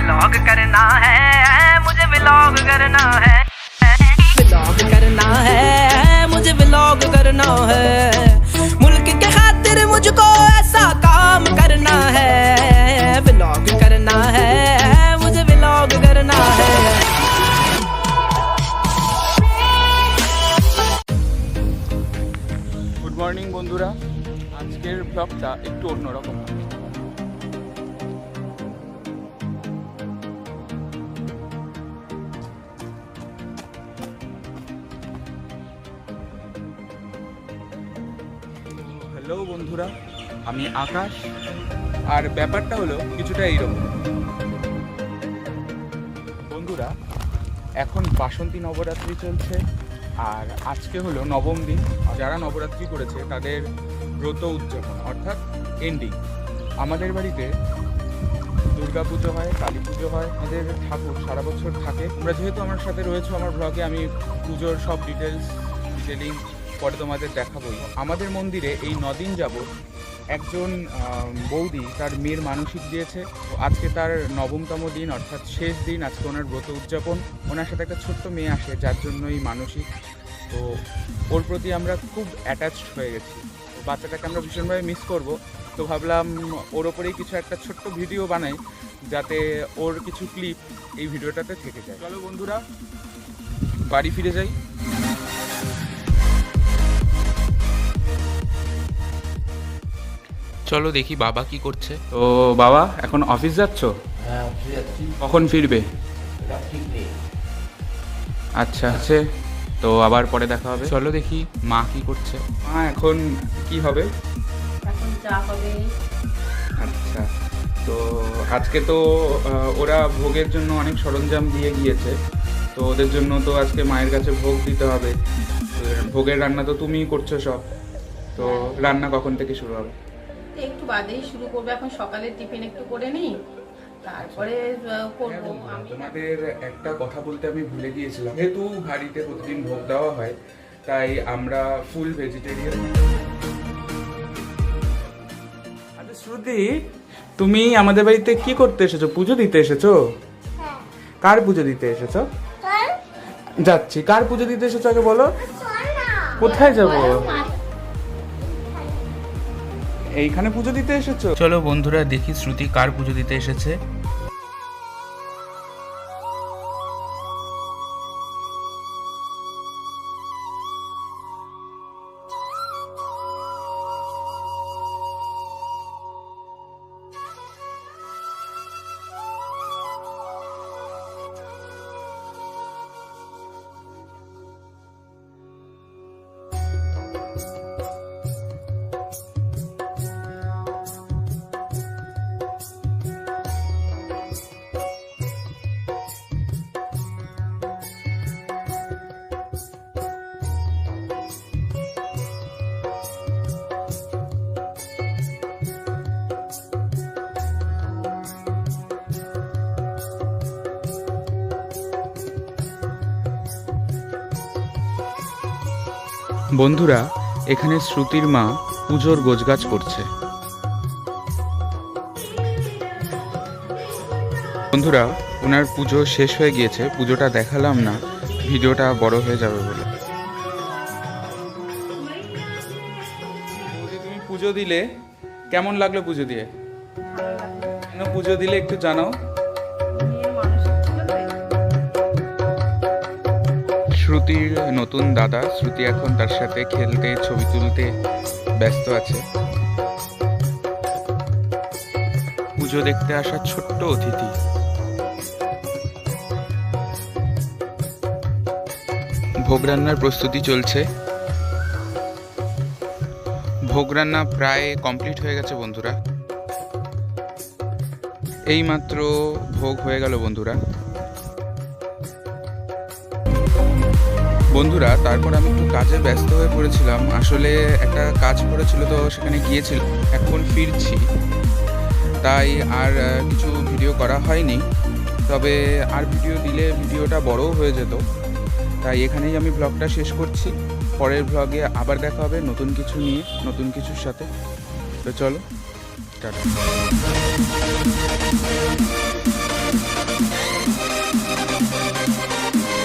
Vlog करना है, मुझे व्लॉग करना है, व्लॉग करना है, मुझे व्लॉग करना है। मुल्क के खातिर मुझको ऐसा काम करना है, व्लॉग करना है, मुझे व्लॉग करना है। गुड मॉर्निंग बंधुरा, आजकेर ब्लगटा एकटू अन्यरकम। হ্যালো বন্ধুরা, আমি আকাশ। আর ব্যাপারটা হলো কিছুটা এইরকম বন্ধুরা। এখন বাসন্তী নবরাত্রি চলছে, আর আজকে হলো নবম দিন। যারা নবরাত্রি করেছে তাদের ব্রত উদযাপন অর্থাৎ এন্ডিং। আমাদের বাড়িতে দুর্গা পুজো হয়, কালী পুজো হয়, আমাদের ঠাকুর সারা বছর থাকে। তোমরা যেহেতু আমার সাথে রয়েছো আমার ব্লগে, আমি পুজোর সব ডিটেলিং পরে তোমাদের দেখাবোই। আমাদের মন্দিরে এই 9 দিন যাবত একজন বৌদি তার মেয়ের মানসিক দিয়েছে। আজকে তার 9তম দিন অর্থাৎ শেষ দিন। আজকে ওনার ব্রত উদযাপন। ওনার সাথে একটা ছোট্ট মেয়ে আসে যার জন্য এই মানসিক। তো ওর প্রতি আমরা খুব অ্যাটাচড হয়ে গেছি। বাচ্চাটাকে আমরা ভীষণভাবে মিস করব। তো ভাবলাম ওর ওপরেই কিছু একটা ছোট্ট ভিডিও বানাই, যাতে ওর কিছু ক্লিপ এই ভিডিওটাতে থেকে যায়। চলো বন্ধুরা, বাড়ি ফিরে যাই। চলো দেখি বাবা কি করছে। তো বাবা এখন অফিস যাচ্ছ? হ্যাঁ, যাচ্ছি। কখন ফিরবে? ঠিক নেই। আচ্ছা আছে, তো আবার পরে দেখা হবে। চলো দেখি মা কি করছে। মা এখন কি হবে? এখন চা হবে। আচ্ছা, তো আজকে তো ওরা ভোগের জন্য অনেক সরঞ্জাম দিয়ে গিয়েছে। তো ওদের জন্য তো আজকে মায়ের কাছে ভোগ দিতে হবে। ভোগের রান্না তো তুমিই করছো সব। তো রান্না কখন থেকে শুরু হবে? একটু বাদেই শুরু করবে। এখন সকালের টিফিন একটু করে নিই, তারপরে করবো। আমি তোমাদের একটা কথা বলতে আমি ভুলে গিয়েছিলাম। যেহেতু বাড়িতে প্রতিদিন ভোগ দেওয়া হয়, তাই আমরা ফুল ভেজিটেরিয়ান। আচ্ছা শ্রুতি, তুমি আমাদের বাড়িতে কি করতে এসেছো? পুজো দিতে এসেছো? কার পুজো দিতে এসেছো? যাচ্ছি। কার পুজো দিতে এসেছো আগে বলো। কোথায় যাব? এইখানে পুজো দিতে এসেছো? চলো বন্ধুরা দেখি শ্রুতি কার পুজো দিতে এসেছে। বন্ধুরা, এখানে শ্রুতির মা পুজোর গোছগাছ করছে। বন্ধুরা, ওনার পুজো শেষ হয়ে গিয়েছে। পুজোটা দেখালাম না, ভিডিওটা বড় হয়ে যাবে বলে। তুমি পুজো দিলে, কেমন লাগলো পুজো দিয়ে? কেন পুজো দিলে একটু জানাও। শ্রুতির নতুন দাদা, শ্রুতি এখন তার সাথে খেলতে, ছবি তুলতে ব্যস্ত আছে। পুজো দেখতে আসা ছোট্ট অতিথি। ভোগ রান্নার প্রস্তুতি চলছে। ভোগ রান্না প্রায় কমপ্লিট হয়ে গেছে বন্ধুরা। এইমাত্র ভোগ হয়ে গেল বন্ধুরা। বন্ধুরা, তারপর আমি একটু কাজে ব্যস্ত হয়ে পড়েছিলাম। আসলে একটা কাজ পড়েছিল, তো সেখানে গিয়েছিলাম। এখন ফিরছি, তাই আর কিছু ভিডিও করা হয়নি। তবে আর ভিডিও দিলে ভিডিওটা বড়ও হয়ে যেত। তাই এখানেই আমি ব্লগটা শেষ করছি। পরের ব্লগে আবার দেখা হবে নতুন কিছু নিয়ে, নতুন কিছুর সাথে। তো চলো, টাটা।